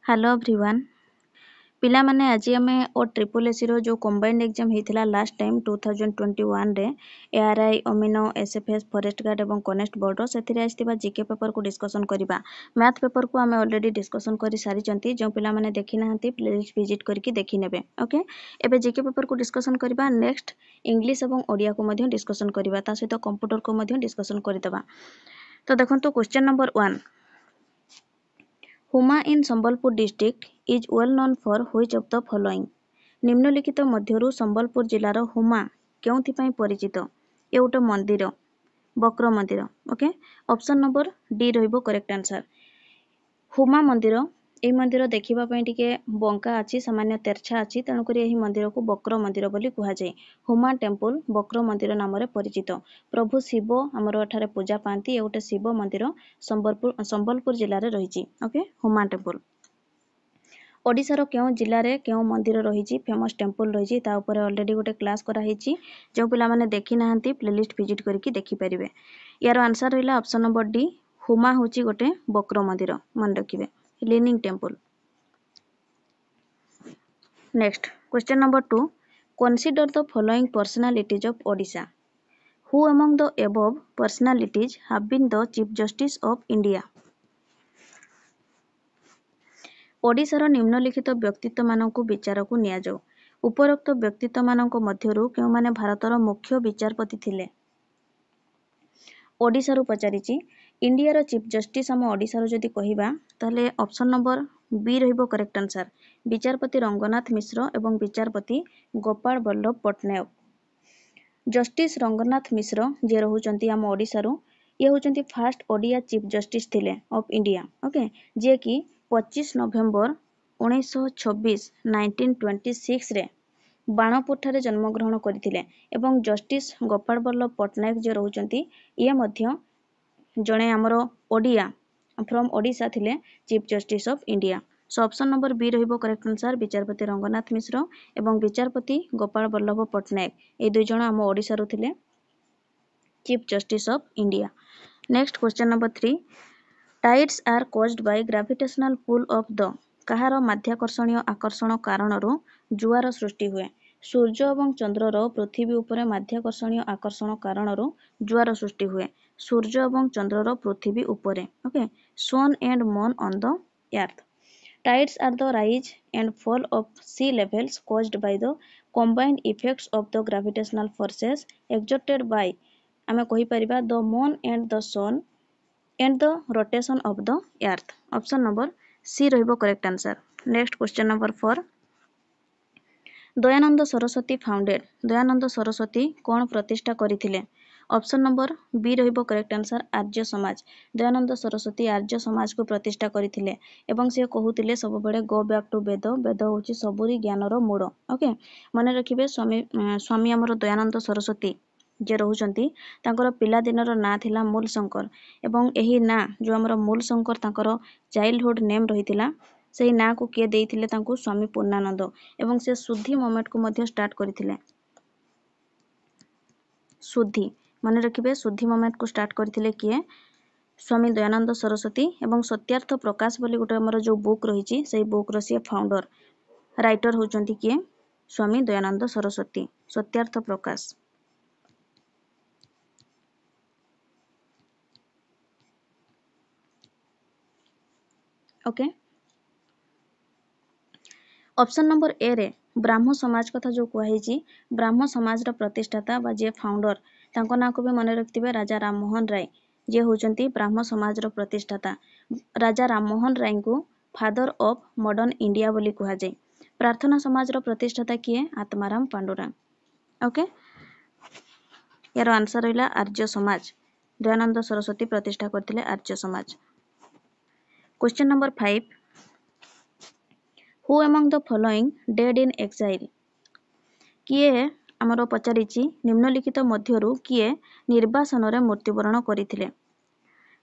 Hello everyone पिला माने आज आम ओ ट्रिपल एसी रो जो कंबाइंड एग्जाम होता लास्ट टाइम 2021 रे ARY amino SFS forest guard एवं कनेस्ट बोर्ड से जीके पेपर को डिस्कसन करबा मैथ पेपर को आम ऑलरेडी डिस्कसन कर सारी जो पिला माने देखि नाहंती प्लेलिस्ट विजिट करके देखि नेबे ओके एबे जीके पेपर को डिस्कसन करबा नेक्स्ट इंग्लिश एवं ओडिया को मध्य डिस्कसन करबा ता सहित कंप्यूटर को मध्य डिस्कसन करदबा। तो देखंतु question number 1 Huma in Sambalpur district is well known for which of the following निम्नलिखित मध्यरु संबलपुर जिलार हुमा केउथिपाई परिचित ये गोटे मंदिर बक्र मंदिर ओके ऑप्शन नंबर डी रहिबो करेक्ट आंसर हुमा मंदिर এই मंदिर देखिबा पई टिके बंका अछि सामान्य तेरछा अछि तेणुकरी एही मंदिर को बक्र मंदिर बोली कुहा जाय। हुमा टेम्पल बक्र मंदिर नाम रे परिचित प्रभु शिव हमर एठारे पूजा पांती ए गोटे शिव मंदिर संबलपुर जिल्ला रे रहिछि ओके हुमा टेम्पल। ओडिशार केउ जिल्ला रे केउ मंदिर रहिछि फेमस टेम्पल रहिछि ता ऊपर ऑलरेडी गोटे क्लास करा हिछि जो पिला माने देखि नाहंती प्लेलिस्ट विजिट करके देखि परिबे। यार आंसर रहिला ऑप्शन नंबर डी हुमा होछि गोटे बक्र मंदिर मन रखिबे leaning temple. Next question number 2 consider the following personalities of Odisha who among the above personalities have been the chief justice of India. ओडिशार निम्नलिखित व्यक्तित्व मानक विचार को निया जाऊ उपरोक्त व्यक्तित्व मानक मध्यरु केउ माने भारतर मुख्य विचारपति थिले। ओडिशारू पचारिछि इंडिया चीफ जस्टिस आम ओडिशारू जदि कहिबा ताले ऑप्शन नंबर बी रहिबो करेक्ट आंसर विचारपति रंगनाथ मिश्र एवं विचारपति गोपाल बल्लभ पट्टनायक। जस्टिस रंगनाथ मिश्र जे रहुचंती आम ओडिशारू ये होचंती फास्ट ओडिया चीफ जस्टिस थिले ऑफ इंडिया ओके जे कि 25 नवेम्बर 1926 1926 रे बाणपुर ठारे जन्मग्रहण करथिले एवं जस्टिस गोपाल बल्लभ पट्टनायक जे रहुचंती ये मध्य जणे हमर ओडिया फ्रॉम ओडिशा थिले chief justice of India. So option number B रहिबो करेक्ट आंसर विचारपति रंगनाथ मिश्र एवं विचारपति गोपाल बल्लभ पट्टनायक ए दुई जण हम ओडिशा रो थिले chief justice of India. Next question number 3 tides are caused by gravitational pull of the कहार माध्याकर्षणीय आकर्षण कारणरू जुआर सृष्टि हुए सूर्य एवं चंद्रर पृथ्वी उपरे माध्याकर्षणीय आकर्षण कारणरू जुआर सृष्टि हुए सूर्य एवं चंद्रर पृथ्वी उपरे okay sun and moon on the earth. Tides are the rise and fall of sea levels caused by the combined effects of the gravitational forces exerted by आमे कहि परिबा the moon and the sun and the rotation of the earth. Option number C रहिबो correct answer. Next question number 4 Dayanand Saraswati founded Dayanand Saraswati कौन प्रतिष्ठा करथिले। Option number B रहिबो correct answer आर्य समाज दयानंद सरस्वती आर्य समाज को प्रतिष्ठा करथिले एवं से कहूतिले सब बडे गो बैक टू वेद वेद होची सबुरी ज्ञानर मूल ओके माने रखिबे स्वामी हमर दयानंद सरस्वती जे रहुचंती तांकर पिला दिनर ना थिला मूल शंकर एवं एही ना जो हमर मूल शंकर तांकर चाइल्डहुड नेम रहितिला सेही ना को किए देइथिले तांको स्वामी पूर्णानंद एवं से शुद्धि मोमेंट को मध्य स्टार्ट करथिले शुद्धि माने रखिबे शुद्धि मोमेंट को स्टार्ट करथिले किए स्वामी दयानंद सरस्वती एवं सत्यार्थ प्रकाश बोली गोटे हमर जो बुक रहिछि सेही बुक रो से फाउंडर राइटर होचंती किए Swami Dayanand Saraswati Satyarth Prakash okay. Option number ए रे ब्राह्म समाज कथा जो कहैछि ब्राह्म समाज रा प्रतिष्ठाता बा जे फाउंडर तांको ना को भी मने रखतिबे राजा राममोहन राय जे होचंती ब्राह्म समाज रा प्रतिष्ठाता राजा राममोहन राय को फादर ऑफ मॉडर्न इंडिया बोली कहा जाय। प्रार्थना समाज रा प्रतिष्ठाता किए आत्माराम पांडुरंग ओके यार आंसर रहिला आर्य समाज दयानंद सरस्वती प्रतिष्ठा करथिले Arya Samaj. Question number 5 who among the following dead in exile किए हमरो पचारिछि निम्नलिखित मध्यरु किए निर्वासन रे मृत्युवरण करिथिले।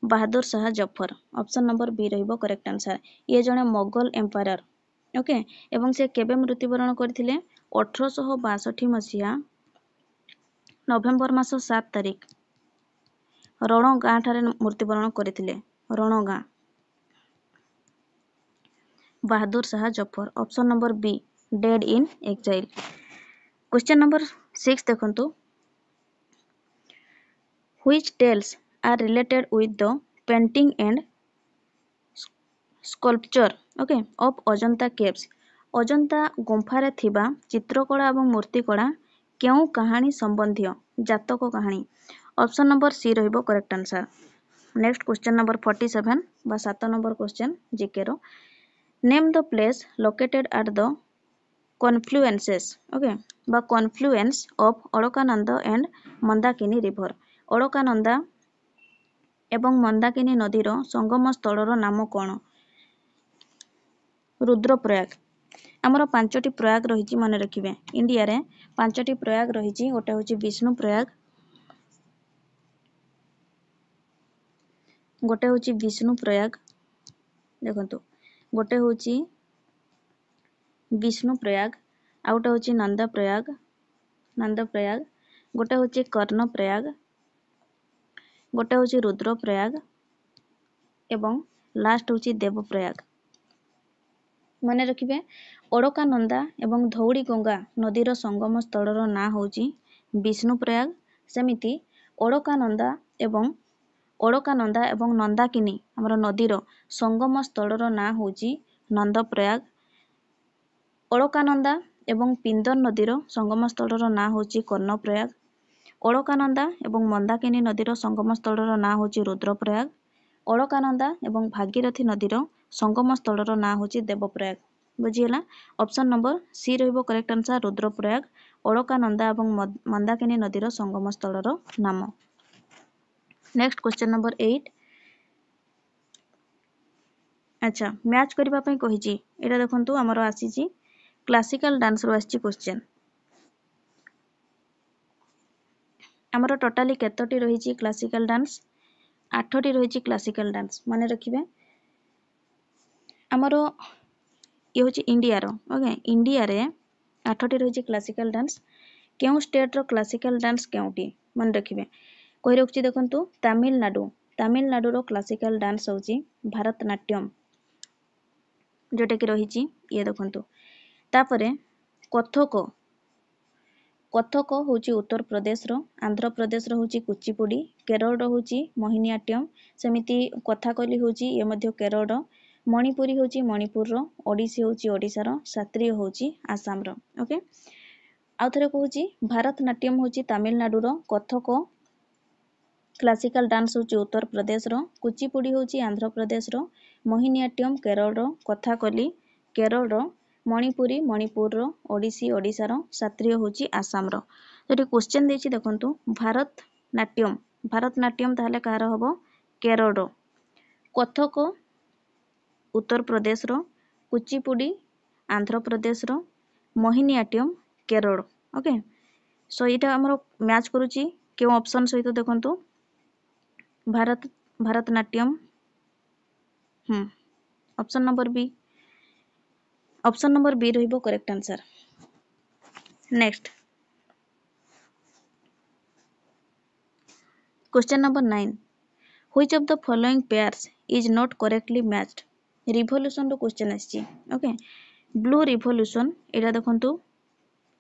Bahadur Shah Zafar option number B रहिबो करेक्ट आंसर ये जने मोगल एम्पायर ओके एवं से केबे मृत्युवरण करिथिले 1862 मसिया नवेम्बर मास 7 तारिख रण गाँ ठारे मृत्युवरण करिथिले Rangoon. Bahadur Shah Zafar. Option number B dead in exile. Question number 6 देखंतु which tales are related with the painting and sculpture okay of Ajanta caves। Ajanta गुंफारे थिबा चित्रकला एवं मूर्तिकला केउ कहानी संबंधी जातक कहानी। ऑप्शन नंबर सी रहिबो correct answer. Next question number 47 बा 7 नंबर क्वेश्चन जीके रो name the place located at the confluences okay बा confluence of Alaknanda and Mandakini river. Alaknanda एवं मंदाकिनी नदीर संगम स्थलर नाम कौन? रुद्रप्रयाग। आमर 5टी प्रयाग रही मन रखिए इंडिया रे 5टी प्रयाग रही गोटे हूँ विष्णु प्रयाग गोटे हूँ विष्णु प्रयाग देखो गोटे हूँ विष्णु प्रयाग आ गोटे हूँ नंद प्रयाग गोटे हूँ कर्ण प्रयाग गोटे हूँ रुद्र प्रयाग एवं लास्ट हूँ देव प्रयाग। मन रखिए अलकानंदा एवं धौड़ी गंगा नदीर संगम स्थलर ना हूँ विष्णु प्रयाग सेमिति अलकानंदा एवं नंदाकिनी आमर नदीर संगम स्थलर ना हूँ नंद प्रयाग। अलकानंदा एवं पिंदर नदीर संगम स्थलर ना हूँ कर्ण प्रयाग। अलकानंदा एवं मंदाकिनी नदीर संगम स्थलर ना हूँ रुद्रप्रयाग। अलकानंदा एवं भागीरथी नदीर संगम स्थलर ना हूँ देवप्रयाग। बुझीगला ऑप्शन नंबर सी रहिबो करेक्ट आंसर रुद्रप्रयाग अलकानंदा एवं मंदाकिनी नदीर संगम स्थलर नाम। नेक्स्ट क्वेश्चन नंबर 8 अच्छा मैच करबा पई कहिची एटा देखंतु हमर आसीची क्लासिकल डांस रो आसीची क्वेश्चन हमर टोटली केतोटी रहिची क्लासिकल डांस 8टी रहिची क्लासिकल डांस माने रखिबे हमर ये हूँ इंडिया रो ओके इंडिया रे 8टी रही क्लासिकल डांस केउ स्टेट रो क्लासिकल डांस केउटी मन रखिबे कहि रखुची देखंतु तमिलनाडु रो क्लासिकल डांस होची भारतनाट्यम जोटा कि रही ये देखंतु तापरे कथक होची उत्तर प्रदेश रो आंध्र प्रदेश रो होची कुचिपुड़ी केरल रो होची मोहिनीअट्टम सेमिति कथाकली होची ये मध्य केरल रो मणिपुरी होची मणिपुर रो ओडिसी होची ओडिसा रो शास्त्रीय होची आसाम रो ओके आउ थरे कहूची भारतनाट्यम होची तमिलनाडु रो कथक क्लासिकल डांस होची उत्तर प्रदेश रो कुचिपुड़ी होची आंध्र प्रदेश रो मोहिनीअट्टम केरल रो कथाकली केरल रो मणिपुरी मणिपुर रो ओडिसी ओडिसा रो शास्त्रीय होची आसाम रो। तो क्वेश्चन देछि देखंतु भारतनाट्यम ताहले कार हबो केरल रो कथक उत्तर प्रदेश रो कुचिपुड़ी आंध्र प्रदेश रो मोहिनीअट्टम केरल ओके सो इटा हमरो मैच करूची के ऑप्शन सहित देखंतु भारतनाट्यम ऑप्शन नंबर बी रहिबो correct answer. Next question number 9 which of the following pairs is not correctly matched revolution रो क्वेश्चन आछि ओके ब्लू रिवोल्यूशन एटा देखंतु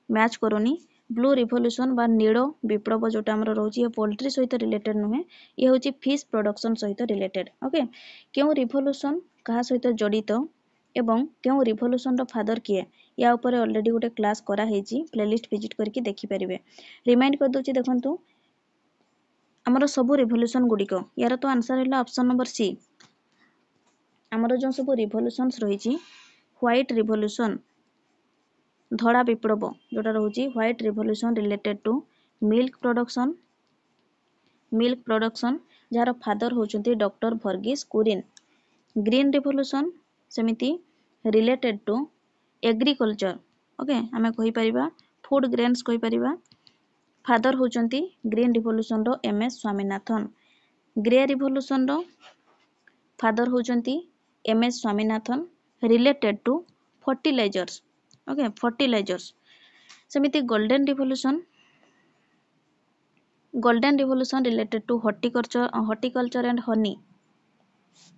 मैच करोनी ब्लू रिवोल्यूशन बा नीलो विप्लव जोटा हमर रहउची ये पोल्ट्री सहित रिलेटेड नुहे ये होची फिश प्रोडक्शन सहित रिलेटेड ओके केउ रिवोल्यूशन कहा सहित जड़ित एवं केउ रिवोल्यूशन रो फादर किए या ऊपर ऑलरेडी गोटे क्लास करा हेची प्लेलिस्ट विजिट करके देखि परिबे रिमाइंड कर दोची देखंतु हमर सब रिवोल्यूशन गुडिको यार तो आंसर हैला ऑप्शन नंबर सी हमर जो सब रिवोल्यूशंस रहिची व्हाइट रिवोल्यूशन धड़ा विप्लव जोटा रहउची white revolution related to milk production जार फादर होचंती doctor Verghese Kurien green revolution सेमिति रिलेटेड टू एग्रीकल्चर ओके आमे कहि परिबा फूड ग्रेन्स कहि परिबा फादर होचंती ग्रीन रिवोल्यूशन रो एमएस स्वामीनाथन ग्रे रिवोल्यूशन रो फादर होचंती MS Swaminathan related to fertilisers okay fertilisers सेमिति golden revolution related to horticulture and honey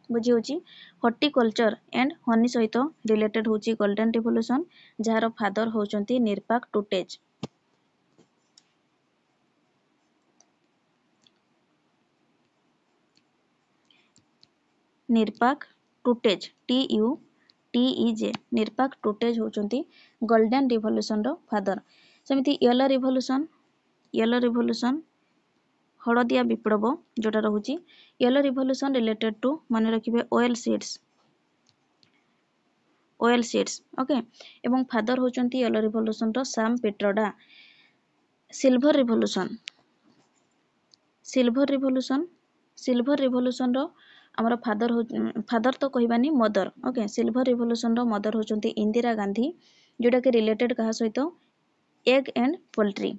बुझी होची हॉर्टिकल्चर एंड हनी सहित रिलेटेड होची गोल्डन रिवोल्यूशन जार फादर होचंती निरपाक टुटेज। निरपाक टुटेज TUTEJ निरपाक टुटेज होचंती गोल्डन रिवोल्यूशन रो फादर। सेमिति येलो रिवोल्यूशन हळदिया विप्लव जोटा रहुची येलो रिवोल्यूशन रिलेटेड टू मन रखिबे ओएल सीड्स ओके एवं फादर होचंती येलो रिवोल्यूशन रो सैम पिट्रोडा। सिल्वर रिवोल्यूशन रो हमर फादर तो कहबानी मदर ओके सिल्वर रिवोल्यूशन रो mother होचंती Indira Gandhi जोटा के रिलेटेड कहा सहित एग एंड पोल्ट्री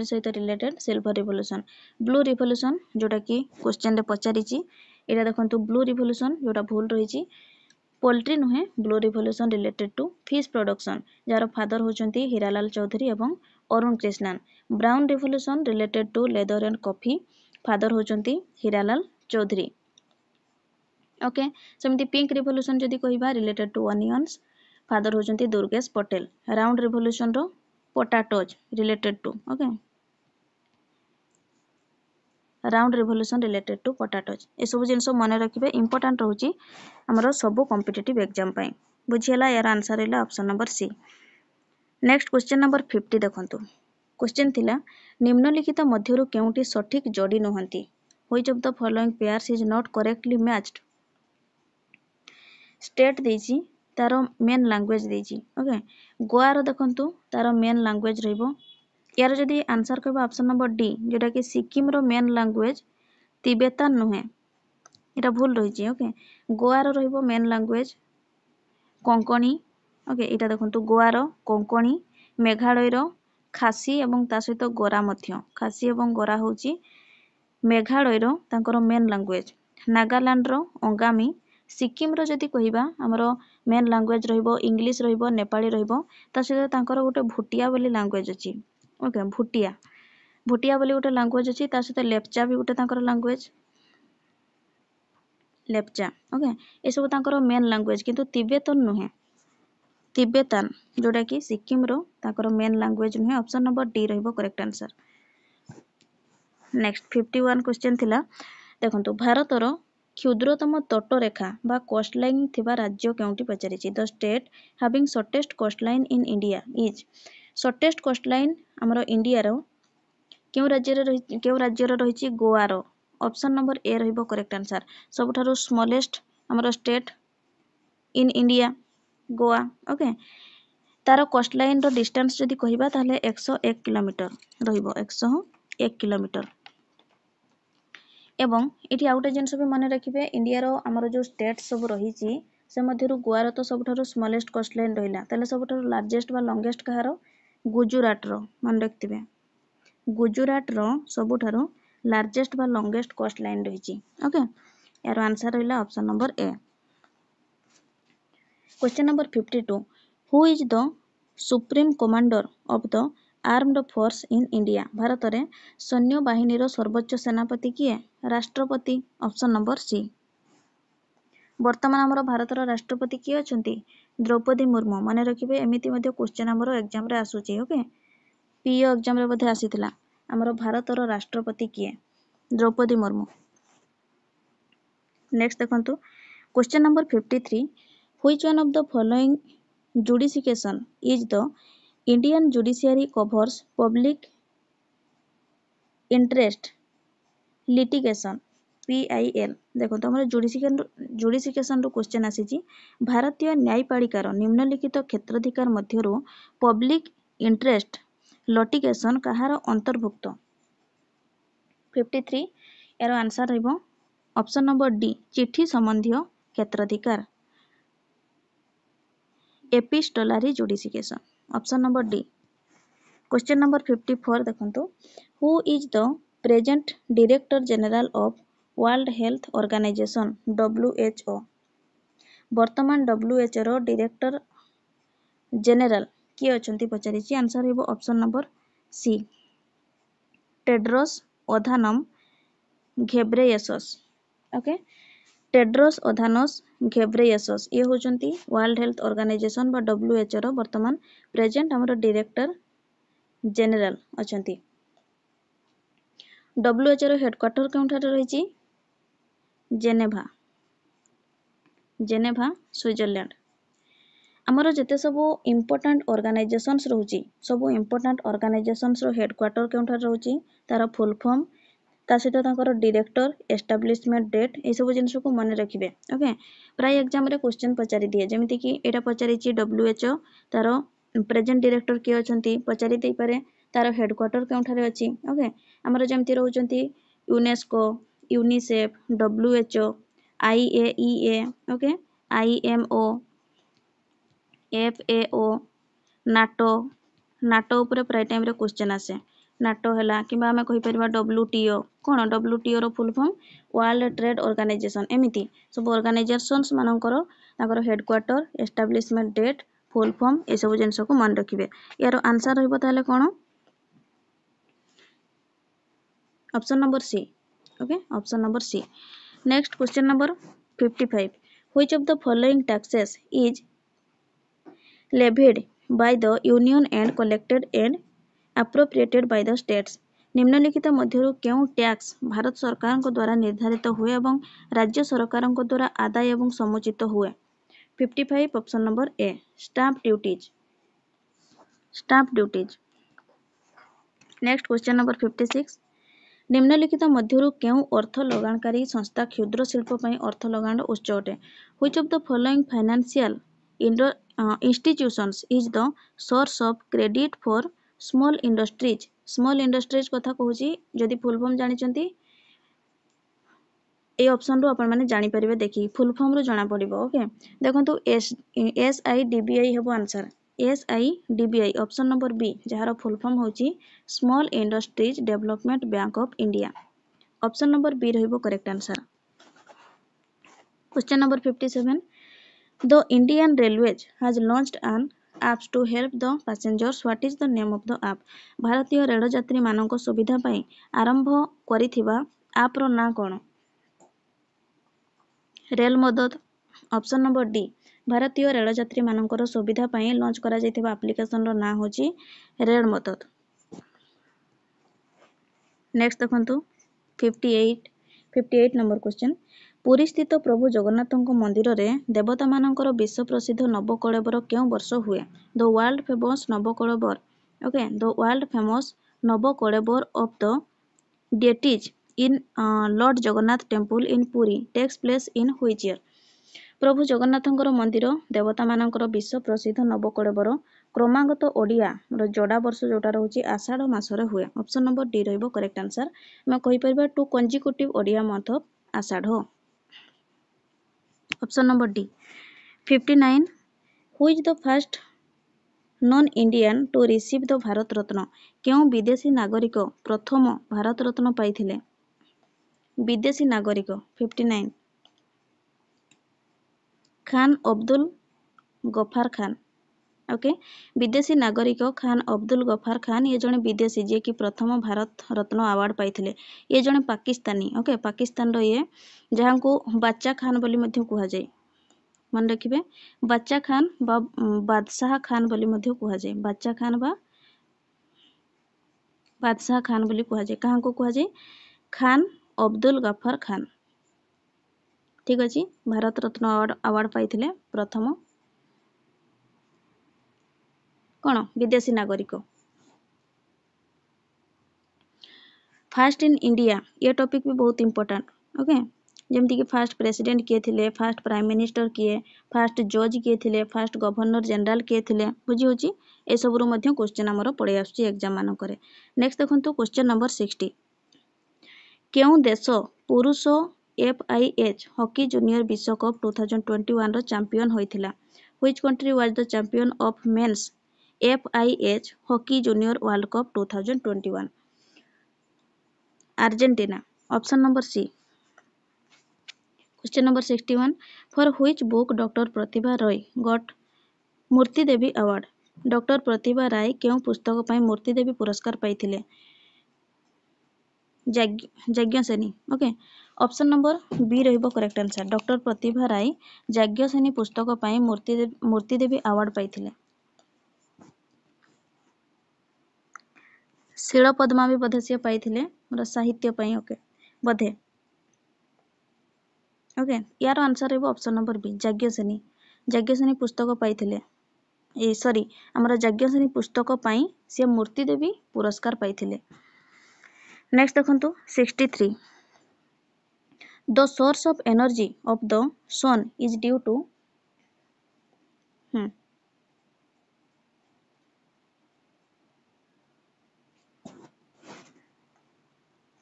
सहित related silver revolution. Blue revolution जोटा कि क्वेश्चन रे पचारिची एटा देखंतु ब्लू रिवोल्यूशन जोटा भूल रहिची पोल्ट्री नुहे blue revolution related to fish production जार फादर होचंती हीरालाल चौधरी एवं Arun Krishnan. Brown revolution related to leather and coffee father होचंती हीरालाल चौधरी ओके सेमती पिंक रिवोल्यूशन जदि कहबा रिलेटेड टू अनियंस फादर होचंती दुर्गेश पटेल। राउंड रिवोल्यूशन रो potatoes related to okay round revolution related to potatoes ए सब जिंस मन रखिबे इंपोर्टेंट रहउची हमरो सब कॉम्पिटिटिव एग्जाम पई बुझियला यार आंसर हैला option number C. Next question number 50 देखंतु क्वेश्चन थिला निम्नलिखित मध्यरु केउटी सठिक जोड़ी नहंती which of the following pairs is not correctly matched. State देची तारो मेन लैंग्वेज देची ओके गोवा रो देखंतु तारो मेन लैंग्वेज रहइबो यार जदि आंसर कहबा ऑप्शन नंबर डी जोटा कि सिक्किम रो मेन लैंग्वेज तिब्बतन नुहे एटा भूल रहिची ओके गोवा रो रहइबो मेन लैंग्वेज कोंकणी ओके एटा देखंतु गोवा रो कोंकणी मेघालय रो खासी एवं ता सहित गोरा मध्य खासी एवं गोरा होची मेघालय रो तांकर मेन लैंग्वेज नागालैंड रो अंगामी सिक्किम रो जदि कहिबा हमरो मेन लैंग्वेज रहइबो इंग्लिश रहइबो नेपाली रहइबो ता सहित तांकर गोटे भुटिया बोली लैंग्वेज अछि ओके भुटिया बोली गोटे लैंग्वेज अछि ता सहित लेप्चा भी गोटे तांकर लैंग्वेज लेप्चा ओके ए सब तांकर मेन लैंग्वेज किंतु तिब्बतन नुहे तिब्बतन जोटा कि सिक्किम रो तांकर मेन लैंग्वेज नुहे ऑप्शन नंबर डी रहइबो करेक्ट आंसर। नेक्स्ट 51 क्वेश्चन थिला देखंतु भारत रो क्षुद्रतम तटरेखा बा कोस्टलाइन थिबा राज्य केउंटी पचारिछि the state having shortest coastline in India is shortest coastline हमरो इंडिया रो केउ राज्य रो रहिछि गोवा रो ऑप्शन नंबर ए रहइबो करेक्ट आंसर। सबठारो स्मॉलेस्ट हमरो state in India Goa okay तारो कोस्टलाइन रो डिस्टेंस जदि कहिबा ताले 101 किलोमीटर रहइबो 101 किलोमीटर एवं इठी आउटे जिनस भी मन रखिबे इंडिया रो हमरो जो स्टेट सब रहिछि से मध्यरु गोवा रो तो सबठारो स्मॉलेस्ट कोस्टलाइन रहिला ताले सबठारो लार्जेस्ट बा लॉन्गेस्ट कहारो गुजरात रो मन रखिबे गुजरात रो सबठारो लार्जेस्ट बा लॉन्गेस्ट कोस्टलाइन रहिछि ओके यार आंसर रहिला option number A. Question number 52 who is the supreme commander of the armed force in India Bharat रे सैन्य बाहिनी रो सर्वोच्च सेनापति किए राष्ट्रपति ऑप्शन नंबर सी। वर्तमान हमर भारत रो राष्ट्रपति किए अछंती द्रौपदी मुर्मू मन रखिबे एमिति मध्ये क्वेश्चन हमर एग्जाम रे आसुची ओके पीओ एग्जाम रे मध्ये आसीथिला हमर भारत रो राष्ट्रपति किए द्रौपदी मुर्मू। नेक्स्ट देखंतु question number 53 which one of the following jurisdiction is the Indian judiciary covers public interest litigation PIL देखो तो हमर जुडिसिकेशन रो क्वेश्चन आसीची भारतीय न्यायपालिकार निम्नलिखित क्षेत्राधिकार मध्यरो पब्लिक इंटरेस्ट लिटिगेशन कहार अंतर्भुक्त 53 यार आंसर रहइबो ऑप्शन नंबर डी चिट्ठी संबंधी क्षेत्राधिकार epistolary jurisdiction option number D. Question number 54 देखंतु who is the present director general of world health organisation WHO वर्तमान WHO रो डायरेक्टर जनरल किए अछंती पचारिछि आंसर हेबो option number C Tedros Adhanom Ghebreyesus okay Tedros Adhanom Ghebreyesus ये होचंती world health organisation बा WHO रो वर्तमान प्रेजेंट हमर डायरेक्टर जनरल अछंती। WHO रो हेडक्वार्टर केउठारे रहिछि जेनेभा स्विट्जरलैंड। आमर जेते सबू इम्पोर्टाट ऑर्गेनाइजेशंस रोची सबू इम्पोर्टाट ऑर्गेनाइजेशंस रो हेडक्वार्टर केउठारे रोची तार फुल फॉर्म ता सहित तांकर डायरेक्टर एस्टाब्लिशमेंट डेट ए सब जिनिस को मन रखिबे। ओके प्राय एग्जाम रे क्वेश्चन पचारि दिए जेमिति कि एटा पचारिछि WHO तार प्रेजेंट डायरेक्टर के अछंती पचारि देई पारे तार हेडक्वार्टर केउठारे अछि। ओके हमर जेमिति रहउचंती UNESCO UNICEF WHO IAEA okay IMO FAO NATO उपरे प्राय टाइम रे क्वेश्चन आसे नाटो हैला किबा हमें कहि परबा WTO कोन WTO रो full form world trade organisation एमिति सब ऑर्गेनाइजेशंस मानकर ताकर headquarter establishment date full form ए सब जिंस को मन रखिबे। यार आंसर रहइबो ताले कोन option number C. Okay option number C. Next question number 55 which of the following taxes is levied by the union and collected and appropriated by the states निम्नलिखित मध्यरु केउ टैक्स भारत सरकार द्वारा निर्धारित हुए एवं राज्य सरकार द्वारा आदाय एवं समुचित हुए। 55 ऑप्शन नंबर ए stamp duties. Next question number 56 निम्नलिखित मध्यरु केउ अर्थ लगानकारी संस्था क्षुद्र शिल्प पई अर्थ लगान उच्च अटे। Which of the following financial institutions is the source of credit for small industries। Small industries कथा कहूची जदि फुल फॉर्म जानिचंती ए ऑप्शन रो अपन माने जानि परिबे देखि फुल फॉर्म रो जाना पड़िबो। ओके देखंतु SIDBI हेबो आंसर SIDBI ऑप्शन नंबर बी जहार फुल फॉर्म होची small industries development bank of India. Option number B रहइबो correct answer. Question number 57 The Indian Railways has launched an app to help the passengers. What is the name of the app? भारतीय rail यात्री मानक सुविधा पई आरंभ करिथिबा app रो ना कोन? Rail मदद। Option number D भारतीय रेल यात्री मानकर सुविधा पई लॉन्च करा जैथिबा एप्लीकेशन रो ना होची रेल मदद। नेक्स्ट देखंतु 58 नंबर क्वेश्चन पुरी स्थित प्रभु जगन्नाथ मंदिर रे देवता मानकर विश्व प्रसिद्ध नवकलेबर केउ वर्ष हुए? The world famous Nabakalebar. Okay the world famous Nabakalebar of the deities in lord Jagannath temple in Puri takes place in which year? प्रभु जगन्नाथंकर मंदिर देवता मानकर विश्व प्रसिद्ध नवकलेबर क्रमागत ओडिया जोड़ा वर्ष जोटा रहउची आषाढ़ मासरे हुए। ऑप्शन नंबर डी रहइबो करेक्ट आंसर। हम कहि परबा two consecutive Odia month of Ashadha. Option number D. 59 who is the first non Indian to receive the Bharat Ratna? केउ विदेशी नागरिक प्रथम भारत रत्न पाइथिले? विदेशी नागरिक 59 खान अब्दुल गफार खान। ओके विदेशी नागरिक खान अब्दुल गफार खान ये जने विदेशी जे कि प्रथम भारत रत्न अवार्ड पाइथिले। ये जने पाकिस्तानी ओके पाकिस्तान रो ये जहां को बादशाह खान बोली मध्य कुहा जाय मन रखिबे बादशाह खान बा बादशाह खान बोली मध्य कुहा जाय बादशाह खान बा बादशाह खान बोली कुहा जाय कहां को कुहा जाय खान अब्दुल गफार खान। ठीक अछि भारत रत्न अवार्ड पाइथिले प्रथम कौन विदेशी नागरिक। फास्ट इन इंडिया ये टॉपिक भी बहुत इंपोर्टेंट। ओके जेमती कि फास्ट प्रेसिडेंट किए थिले फास्ट प्राइम मिनिस्टर किए फास्ट जज किए थिले फास्ट गवर्नर जनरल किए थिले बुझी होची ए सब रो मध्य क्वेश्चन हमरो पड़े आछी एग्जाम मान करे। नेक्स्ट देखंतु क्वेश्चन नंबर 60 केउ देश पुरुष FIH हॉकी जूनियर विश्व कप 2021 रो चैंपियन होइथिला? Which country was the champion of men's FIH hockey junior world cup 2021? Argentina. Option number C. Question number 61 for which book doctor Pratibha Ray got Murti Devi award? Doctor Pratibha Ray केउ पुस्तक पई मूर्ति देवी पुरस्कार पाइथिले? Yajnaseni. Okay option number B रहिबो correct answer. Doctor Pratibha Ray Yajnaseni पुस्तक पाई मूर्ति Devi award पाइथिले। शील पद्मा भी बोधे से पाइथिले साहित्य पाई। ओके बोधे ओके यार आंसर रहिबो ऑप्शन नंबर बी याज्ञसेनी पुस्तक पाइथिले। सॉरी हमर याज्ञसेनी पुस्तक पाई से मूर्ति देवी पुरस्कार पाइथिले। नेक्स्ट देखंतु 63 the source of energy of the sun is due to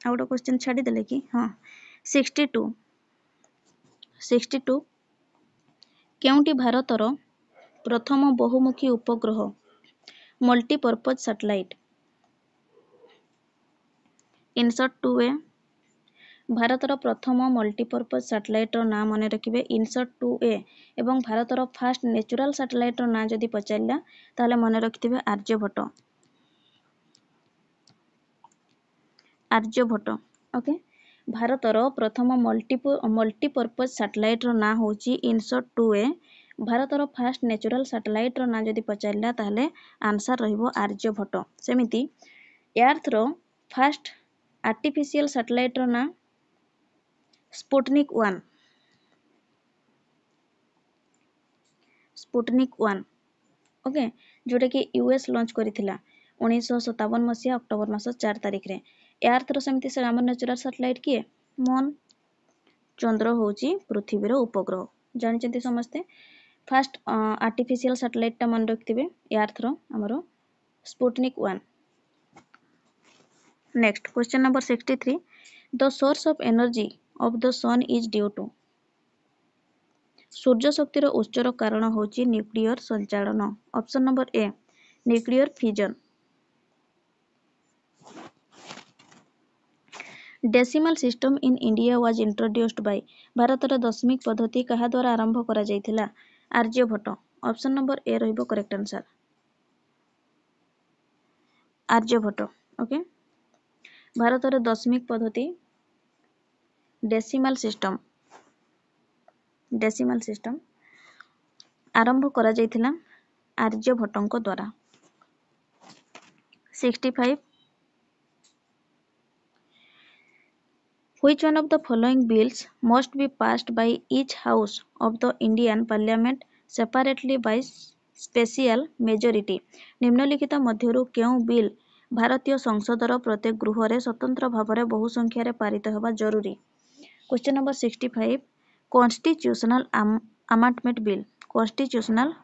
out question छाड़ी देले कि हाँ 62 केउंटी भारतर प्रथम बहुमुखी उपग्रह मल्टीपर्पज सैटेलाइट इनसर्ट 2A भारतर प्रथम मल्टीपर्पज सैटेलाइट ना मन रखिए इनसर्ट 2A एवं भारतर फास्ट नेचुरल सैटेलाइट ना जदि पचारा ताले मन रखिथे आर्यभट्ट। ओके भारतर प्रथम मल्टीपर्पज सैटेलाइट ना होची इनसर्ट 2A भारतर फास्ट नेचुरल सैटेलाइट ना जदि पचारा ताले आंसर रहिबो आर्यभट्ट। सेमिति एर्थर फास्ट आर्टिफिशियल सैटेलाइट ना स्पुटनिक 1 ओके जोटा कि यूएस लॉन्च करिथिला 1957 मसीहा अक्टोबर मास 4 तारिख रे। एर्थर सेमती से आम नेचुरल सैटेलाइट किए मन चंद्र होची पृथ्वीर उपग्रह जानते समस्ते। फास्ट आर्टिफिशियल सैटेलाइट टा मन रखिथे एर्थर हमरो Sputnik 1। Next question number 63 the source of energy of the sun is due to सूर्य शक्तिर उत्सर कारण होची न्यूक्लियर संचालन। Option number A nuclear fusion. Decimal system in India was introduced by भारतर दशमिक पद्धति कहा द्वारा आरंभ करा जायथिला आर्यभट्ट। ऑप्शन नंबर ए रहिबो करेक्ट आंसर आर्यभट्ट। ओके भारतर दशमिक पद्धति डेसिमल सिस्टम आरंभ करा जायथिला आर्यभट्टଙ୍କ द्वारा। 65 Which one of the following bills must be passed by each house of the Indian Parliament separately by special majority? निम्नलिखित मध्यरु केउ बिल भारतीय संसदर प्रत्येक गृहरे स्वतंत्र भावरे बहु संख्यारे पारित हेबा जरूरी। Question number 65 constitutional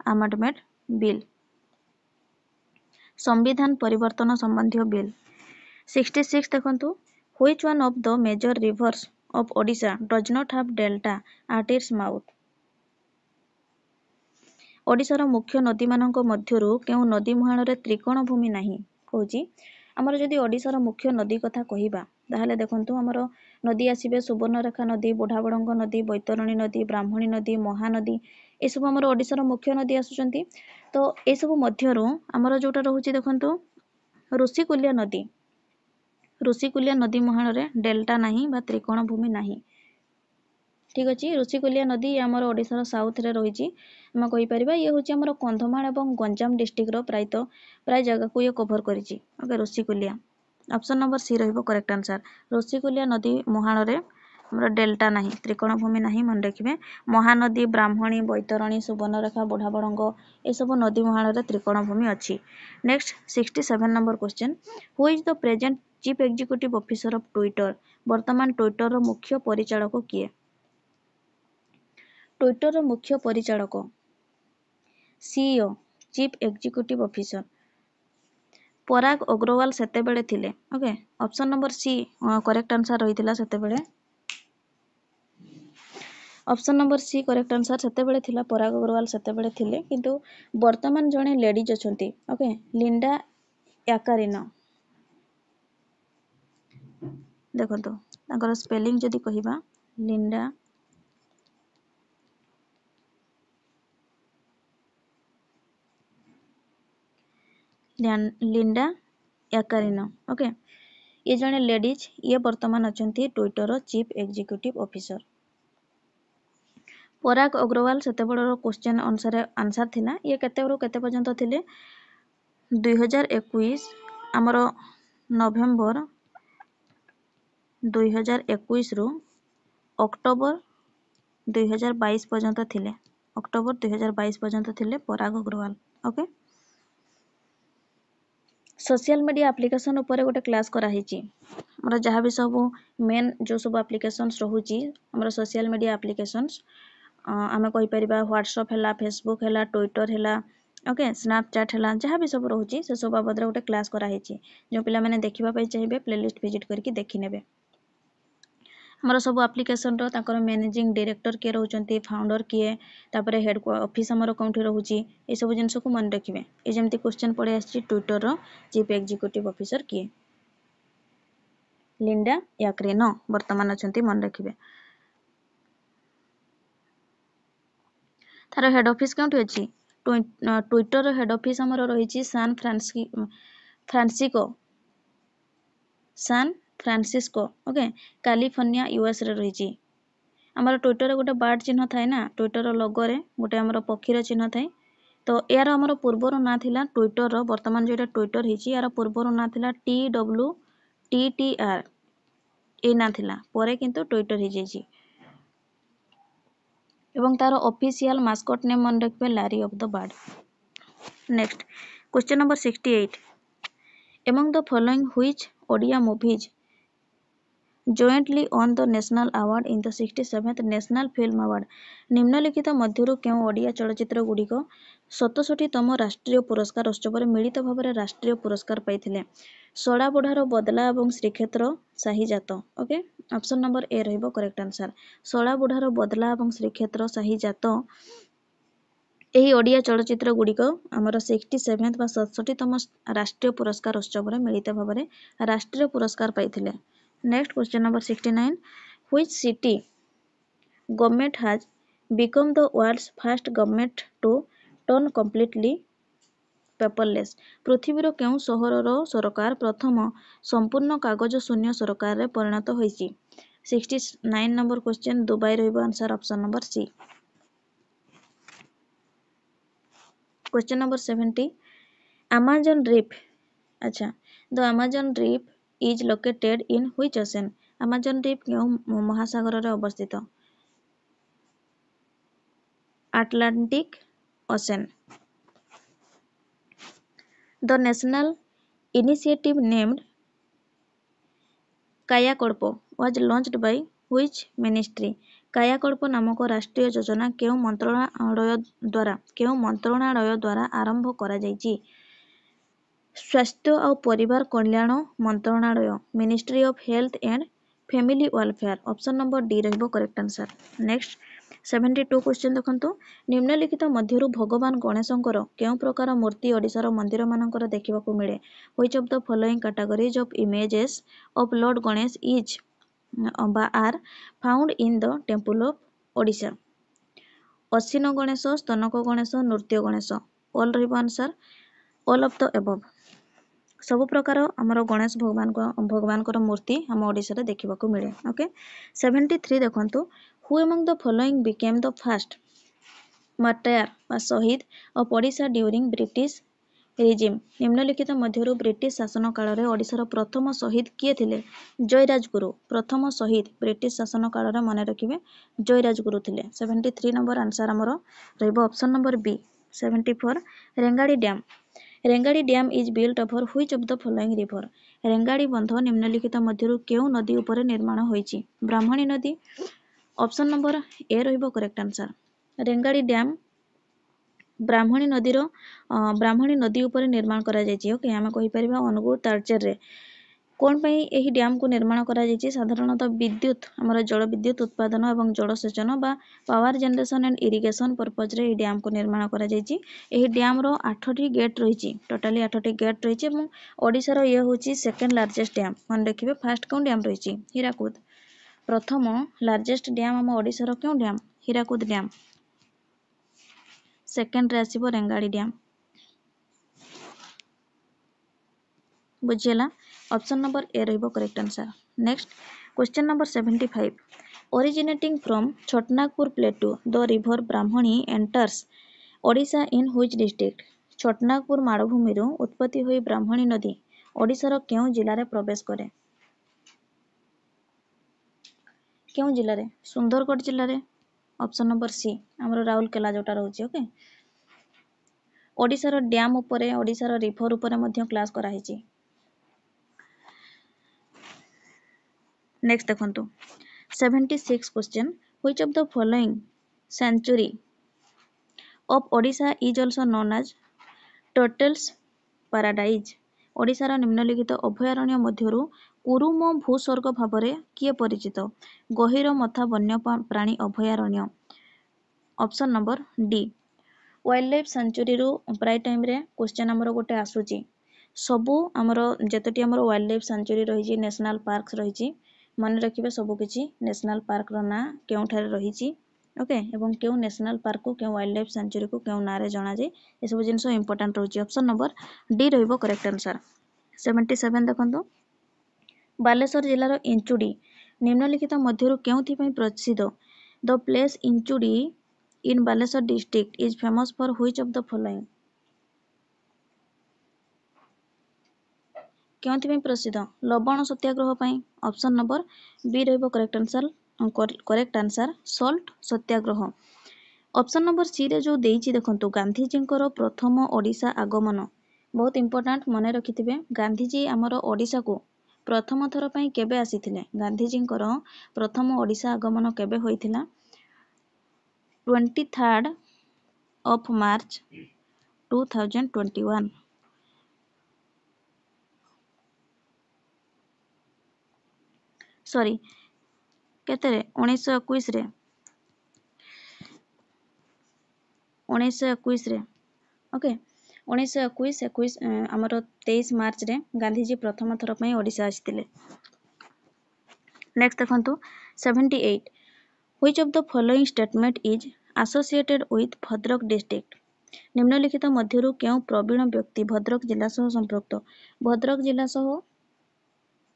amendment bill संविधान परिवर्तन संबंधी बिल। 66 देखंतु Which one of the major rivers of Odisha does not have delta at its mouth? ओडिशार मुख्य नदी मानक मध्यरु केउ नदी मुहाणरे त्रिकोण भूमि नाही कहूची। आमर जदि ओडिशार मुख्य नदी कथा कहिबा ताहले देखंतु आमर नदी आसीबे सुवर्णरेखा नदी बुढ़ाबड़ंग नदी बैतरणी नदी ब्राह्मणी नदी महानदी ए सब आमर ओडिशार मुख्य नदी आसुचंती। तो ए सब मध्यरु आमर जोटा रहुची देखंतु ऋषिकुलिया नदी मुहाणरे डेल्टा नाही बा त्रिकोण भूमि नाही। ठीक अछि ऋषिकुलिया नदी आमर ओडिशार साउथ रे रहिची हम कहि परिबा ये होची आमर कंधमाल एवं गंजाम डिस्ट्रिक्ट रो प्राय जगह को ये कवर करिची। Okay Rushikulya option number C रहिबो करेक्ट आंसर। ऋषिकुलिया नदी मुहाणरे हमर डेल्टा नाही त्रिकोण भूमि नाही मन रखिबे। महानदी ब्राह्मणी बैतरणी सुवर्णरेखा बुढ़ाबड़ंग ए सब नदी मुहाणरे त्रिकोण भूमि अछि। Next 67 number question who is the present chief executive officer of Twitter वर्तमान ट्विटर रो मुख्य परिचालक किए। ट्विटर रो मुख्य परिचालक CEO chief executive officer Parag Agrawal सेते बेले थिले। Okay option number C correct answer रहितिला सेते बेले। Option number C correct answer सेते बेले थिला पराग अग्रवाल सेते बेले थिले किंतु वर्तमान जणे लेडीज अछंती। ओके लिंडा याकारिनो देखंतु ताकर स्पेलिंग जदि कहिबा लिंडा याकारिनो। ओके ये जड़े लेडीज ये वर्तमान अच्छा Twitter chief executive officer. Parag Agarwal से क्वेश्चन अनुसार आंसर थिला ये केते पर्यंत थिले 2021 आमर नवेम्बर 2021 रु अक्टोबर 2022 पर्यंत थिले अक्टोबर 2022 पर्यंत थिले Parag Agrawal. Okay social media application ऊपर गोटे क्लास कराही मोर जहाँ भी सब मेन जो सब एप्लिकेशंस रोची हमर सोशल मीडिया एप्लिकेशंस आमे कहि परिबा व्हाट्सएप हैला फेसबुक हैला ट्विटर हैला ओके स्नैपचैट हैला जहाँ भी सब रोची से सब बाबद गोटे क्लास कराही जो पिला माने देखिबा पई चाहिबे प्लेलिस्ट विजिट करके देखि नेबे। हमर सब एप्लिकेशन रो ताकर मैनेजिंग डायरेक्टर के रहउचंती फाउंडर किए तापरे हेड ऑफिस हमर कोठी रहउची ए सब जिंस को मन रखिबे। ए जेमती क्वेश्चन पड़े आछि ट्विटर रो चीफ एग्जीक्यूटिव ऑफिसर किए लिंडा याक्रेनो वर्तमान अछंती मन रखिबे। तार हेड ऑफिस कोठी अछि ट्विटर रो हेड ऑफिस हमर रहिछि San Francisco okay California US रे रहिछि। हमर ट्विटर गोटे बार्ड चिन्ह थाए ना ट्विटर लोगो रे गोटे हमर पक्षीर चिन्ह थाए तो यार हमर पूर्वर ना थिला ट्विटर रो वर्तमान जेटा ट्विटर हिछि यार पूर्वर ना थिला TWTTR ए ना थिला परे किंतु ट्विटर हि जेछि एवं तार ऑफिशियल मास्कट नेम मन रखबे लारी of the bird. Next question number 68 among the following which Odia movies jointly won the national award in the 67th National Film Award निम्नलिखित मध्यरु केउ ओडिया चलचित्र गुड़िक 67तम राष्ट्रीय पुरस्कार उत्सव मिलित भाव राष्ट्रीय पुरस्कार पाइथिले सड़ा बुढ़ार बदला एवं श्रीक्षेत्र साहीजात। ओके ऑप्शन नंबर ए रहिबो करेक्ट आंसर सड़ा बुढ़ार बदला एवं श्रीक्षेत्र साहीजात एही ओडिया चलचित्र गुड़िक आमर 67 बा 67तम राष्ट्रीय पुरस्कार उत्सव मिलित भाव राष्ट्रीय पुरस्कार पाइथिले। Next question number 69 which city government has become the world's first government to turn completely paperless पृथ्वीर केउ सहरर सरकार प्रथम संपूर्ण कागज शून्य सरकार रे परिणत होइछि। 69 नंबर क्वेश्चन दुबई रहिबो answer option number C. Question number 70 Amazon Reef अच्छा the Amazon Reef is located in which ocean Amazon Reef केउ महासागर रे अवस्थित Atlantic Ocean। The national initiative named Kayakalpo was launched by which ministry कायाकल्प नामक राष्ट्रीय योजना केउ मंत्रणालय द्वारा आरंभ करा जायछि स्वास्थ्य और परिवार कल्याण मंत्रणालय ministry of health and family welfare option number D रहिबो करेक्ट आंसर। नेक्स्ट 72 क्वेश्चन देखंतु निम्नलिखित मध्यरु भगवान गणेशंकर केउ प्रकार मूर्ति ओडिशार मंदिर मानकर देखिबाकू मिले which of the following categories of images of lord Ganesh is are found in the temple of Odisha Ashwin Ganesh स्तनक गणेश नृत्य गणेश ऑल रहिबो answer all of the above सब प्रकार आमर गणेश भगवान मूर्ति आम ओडिशा रे देखिबाकू मिले। ओके 73 देखंतु who among the following became the first martyr बा शहीद of Odisha during British regime निम्नलिखित मध्यरु ब्रिटिश शासन काल रे ओडिशार प्रथम शहीद किए थिले जयराजगुरु प्रथम शहीद ब्रिटिश शासन काल रे मने रखिबे जयराजगुरु थिले। 73 नंबर आंसर हमरो रहइबो option number B. 74 Rengali dam is built over which of the following river Rengali बंध निम्नलिखित मध्यरु केउ नदी ऊपर निर्माण होईछि ब्राह्मणी नदी ऑप्शन नंबर ए रहिबो करेक्ट आंसर रेंगाड़ी डैम ब्राह्मणी नदी ऊपर निर्माण करा जायछि। ओके आमे कहि परिबा अनुगुळ तालचेर रे कोन पई एही डैम को निर्माण करा जायछि साधारणतः विद्युत हमर जल विद्युत उत्पादन एवं जलसेचन बा power generation and irrigation purpose रे एही डैम को निर्माण करा जायछि। एही डैम रो 8टी गेट रहिछि टोटली 8टी गेट रहिछि एवं ओडिसा रो ये होछि सेकंड लार्जेस्ट डैम मन रखिबे फर्स्ट कोन डैम रहिछि हीराकुद प्रथम लार्जेस्ट डैम हम ओडिसा रो केउ डैम हीराकुद डैम सेकंड रे आसीबो रेंगाड़ी डैम बुझियला। ऑप्शन नंबर ए रहिबो correct answer. Next question number 75 originating from Chotnagpur Plateau the river Brahmani enters Odisha in which district? Chhotanagpur ମାଳଭୂମିରୁ ଉତ୍ପତ୍ତି ହୋଇ ବ୍ରାହ୍ମଣୀ ନଦୀ ଓଡ଼ିଶାର କେଉଁ ଜିଲ୍ଲାରେ ପ୍ରବେଶ କରେ? କେଉଁ ଜିଲ୍ଲାରେ? ସୁନ୍ଦରଗଡ଼ ଜିଲ୍ଲାରେ। ଅପସନ୍ ନମ୍ବର ସି ଆମର ରାଉରକେଲା ଯୋଉଟା ରହୁଛି। ଓକେ, ଓଡ଼ିଶାର ଡ୍ୟାମ୍ ଉପରେ ଓଡ଼ିଶାର ରିଭର ଉପରେ ମଧ୍ୟ କ୍ଲାସ୍ କରାହେଇଛି। ନେକ୍ସଟ ଦେଖନ୍ତୁ 76 question which of the following sanctuary of Odisha is also known as turtles paradise? ଓଡ଼ିଶାର ନିମ୍ନଲିଖିତ ଅଭୟାରଣ୍ୟ ମଧ୍ୟରୁ କୁରୁମ ଭୂସ୍ୱର୍ଗ ଭାବରେ କିଏ ପରିଚିତ? ଗହୀର ମଥା ବନ୍ୟପ୍ରାଣୀ ଅଭୟାରଣ୍ୟ। Option number D. Wildlife ସାଞ୍ଚୁରୀରୁ ପ୍ରାୟ ଟାଇମ୍ରେ କ୍ୱେଶ୍ଚନ୍ ଆମର ଗୋଟେ ଆସୁଛି। ସବୁ ଆମର ଯେତୋଟି ଆମର ୱାଇଲ୍ଡ ଲାଇଫ୍ ସାଞ୍ଚୁରୀ ରହିଛି, ନ୍ୟାସନାଲ୍ ପାର୍କ ରହିଛି, ମନେ ରଖିବେ ସବୁକିଛି ନ୍ୟାସନାଲ୍ ପାର୍କର ନାଁ କେଉଁଠାରେ ରହିଛି, ଓକେ, ଏବଂ କେଉଁ ନ୍ୟାସନାଲ୍ ପାର୍କକୁ କେଉଁ ୱାଇଲ୍ଡ ଲାଇଫ୍ ସାଞ୍ଚୁରୀକୁ କେଉଁ ନାଁରେ ଜଣାଯାଏ, ଏସବୁ ଜିନିଷ ଇମ୍ପୋର୍ଟାଣ୍ଟ ରହୁଛି। ଅପସନ୍ ନମ୍ବର ଡି ରହିବ କରେକ୍ଟ ଆନ୍ସର୍। 77 ଦେଖନ୍ତୁ ବାଲେଶ୍ୱର ଜିଲ୍ଲାର ଇଞ୍ଚୁଡ଼ି ନିମ୍ନଲିଖିତ ମଧ୍ୟରୁ କେଉଁଥିପାଇଁ ପ୍ରସିଦ୍ଧ? The place Inchudi in Balesar district is famous for which of the following? କେଉଁଥିପାଇଁ ପ୍ରସିଦ୍ଧ? ଲବଣ ସତ୍ୟାଗ୍ରହ ପାଇଁ। ଅପସନ୍ ନମ୍ବର ବି ରହିବ କରେକ୍ଟ ଆନ୍ସର୍ ସଲ୍ଟ ସତ୍ୟାଗ୍ରହ। ଅପସନ୍ ନମ୍ବର ସିରେ ଯେଉଁ ଦେଇଛି ଦେଖନ୍ତୁ ଗାନ୍ଧିଜୀଙ୍କର ପ୍ରଥମ ଓଡ଼ିଶା ଆଗମନ, ବହୁତ ଇମ୍ପୋର୍ଟାଣ୍ଟ ମନେ ରଖିଥିବେ। ଗାନ୍ଧିଜୀ ଆମର ଓଡ଼ିଶାକୁ ପ୍ରଥମ ଥର ପାଇଁ କେବେ ଆସିଥିଲେ? ଗାନ୍ଧିଜୀଙ୍କର ପ୍ରଥମ ଓଡ଼ିଶା ଆଗମନ କେବେ ହୋଇଥିଲା? 23rd of March 2021। ସରି କେତେରେ? 1921ରେ। 1921ରେ ଓକେ, 1921 ଆମର 23 ମାର୍ଚ୍ଚରେ ଗାନ୍ଧିଜୀ ପ୍ରଥମ ଥର ପାଇଁ ଓଡ଼ିଶା ଆସିଥିଲେ। ନେକ୍ସଟ ଦେଖନ୍ତୁ 78 which of the following statement is associated with Bhadrak district? ନିମ୍ନଲିଖିତ ମଧ୍ୟରୁ କେଉଁ ପ୍ରବୀଣ ବ୍ୟକ୍ତି ଭଦ୍ରକ ଜିଲ୍ଲା ସହ ସମ୍ପୃକ୍ତ? ଭଦ୍ରକ ଜିଲ୍ଲା ସହ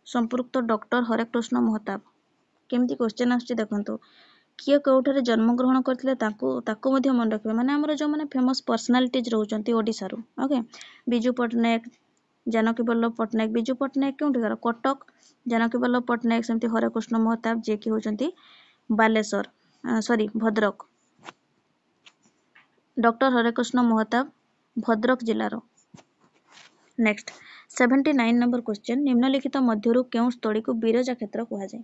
ସମ୍ପୃକ୍ତ ଡକ୍ଟର ହରେକୃଷ୍ଣ ମହତାବ। କେମିତି କ୍ୱେଶ୍ଚନ୍ ଆସୁଛି ଦେଖନ୍ତୁ, କିଏ କେଉଁଠାରେ ଜନ୍ମଗ୍ରହଣ କରିଥିଲେ ତାକୁ ମଧ୍ୟ ମନେ ରଖିବେ। ମାନେ ଆମର ଯେଉଁମାନେ ଫେମସ୍ ପର୍ସନାଲିଟିଜ୍ ରହୁଛନ୍ତି ଓଡ଼ିଶାରୁ, ଓକେ, ବିଜୁ ପଟ୍ଟନାୟକ, ଜାନକୀ ବଲ୍ଲଭ ପଟ୍ଟନାୟକ। ବିଜୁ ପଟ୍ଟନାୟକ କେଉଁଠିକାର? କଟକ। ଜାନକୀ ବଲ୍ଲଭ ପଟ୍ଟନାୟକ ସେମିତି ହରେକୃଷ୍ଣ ମହତାବ ଯିଏକି ହେଉଛନ୍ତି ବାଲେଶ୍ୱର ଭଦ୍ରକ। ଡକ୍ଟର ହରେକୃଷ୍ଣ ମହତାବ ଭଦ୍ରକ ଜିଲ୍ଲାର। ନେକ୍ସଟ 79 ନମ୍ବର କ୍ୱେଶ୍ଚନ୍ ନିମ୍ନଲିଖିତ ମଧ୍ୟରୁ କେଉଁ ସ୍ଥଳୀକୁ ବିରଜା କ୍ଷେତ୍ର କୁହାଯାଏ?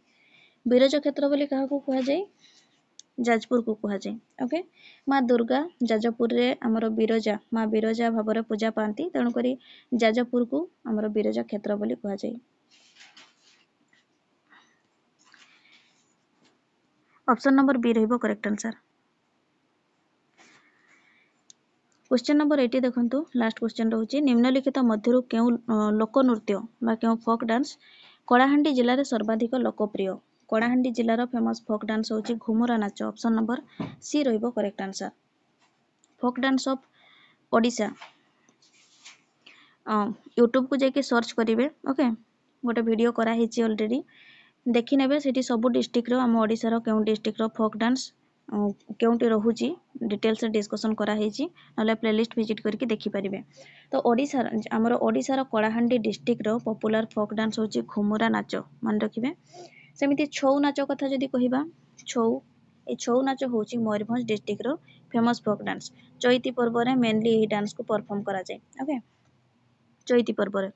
ବିରଜା କ୍ଷେତ୍ର ବୋଲି କାହାକୁ କୁହାଯାଏ? ଯାଜପୁରକୁ କୁହାଯାଏ। ଓକେ, ମା ଦୁର୍ଗା ଯାଜପୁରରେ ଆମର ମା ବିରଜା ଭାବରେ ପୂଜା ପାଆନ୍ତି, ତେଣୁକରି ଯାଜପୁରକୁ ଆମର ବିରଜା କ୍ଷେତ୍ର ବୋଲି କୁହାଯାଏ। ଅପସନ୍ ନମ୍ବର ବି ରହିବ କରେକ୍ଟ ଆନ୍ସର୍। क्वेश्चन नंबर 80 देखंतु लास्ट क्वेश्चन रहुची निम्नलिखित मध्यरु केउ लोकनृत्य बा केउ फोक डांस कलाहांडी जिल्ला रे सर्वाधिक लोकप्रिय? कलाहांडी जिल्लार फेमस फोक डांस होची घुमुरा नाच। ऑप्शन नंबर सी रहिबो correct answer. Folk dance of Odisha YouTube को जाके सर्च करिवे, ओके, गोटे वीडियो करा हेची ऑलरेडी, देखि नेबे सेठी सब डिस्ट्रिक्ट रो हम ओडिशा रो केउ डिस्ट्रिक्ट रो फोक डांस केउटी रहुची डिटेल्स डिस्कशन करा हेची, नले प्लेलिस्ट विजिट करके देखि परिबे। तो ओडिशा हमर ओडिशा रो कलाहांडी डिस्ट्रिक्ट रो पॉपुलर फोक डांस होची घुमुरा नाच, मन रखिबे। सेमिति छौ नाच कथा जदि कहिबा, छौ नाच होची मयूरभंज डिस्ट्रिक्ट रो फेमस फोक डांस। चैती पर्व रे मेनली एही डांस को परफॉर्म करा जाय, ओके, चैती पर्व रे।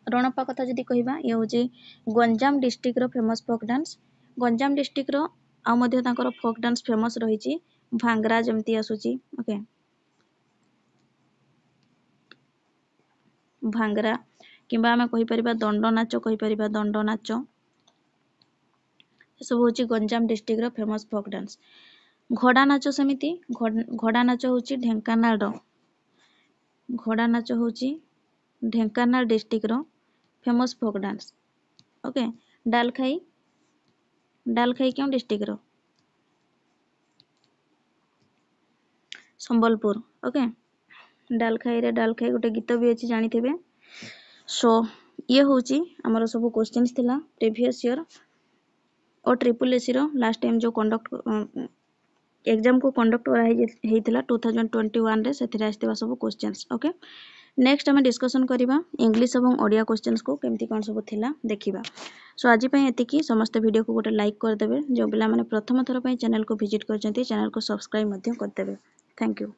रणपा कथा जदि कहिबा, ये होची गंजाम डिस्ट्रिक्ट रो famous folk dance. Ganjam district रो आ मध्य तांकर फोक डांस फेमस रहिची भांगरा जेमती आसुची, ओके, भांगरा किंबा आमे कहि परिबा दंड नाच, कहि परिबा दंड नाच, सब होची गंजाम डिस्ट्रिक्ट रो फेमस फोक डांस। घोड़ा नाच सेमिति घोड़ा नाच होची ढेंकानाल रो, घोड़ा नाच होची ढेंकानाल डिस्ट्रिक्ट रो famous folk dance, okay. Dalkhai क्यों डिस्ट्रिक्ट रो? संबलपुर, ओके। डालखाई गोटे गीत भी अच्छी जानी थे। सो ये होची हमर सब क्वेश्चंस थिला प्रीवियस ईयर और ट्रिपल एसी रो लास्ट टाइम जो कंडक्ट एग्जाम को कंडक्ट करा हेतिला 2021 रे सेथिरा आस्थिबा सब क्वेश्चंस ओके। नेक्स्ट आम डिस्कसन करबा इंग्लिश और ओडिया क्वेश्चंस को केमती कौन सब थिला देखिबा। सो आज पई एतिकी समस्त वीडियो को गोटे लाइक कर देबे जो पिला माने प्रथम थर पई चैनल को विजिट करचंती चैनल को सब्सक्राइब मध्य कर देबे। Thank you.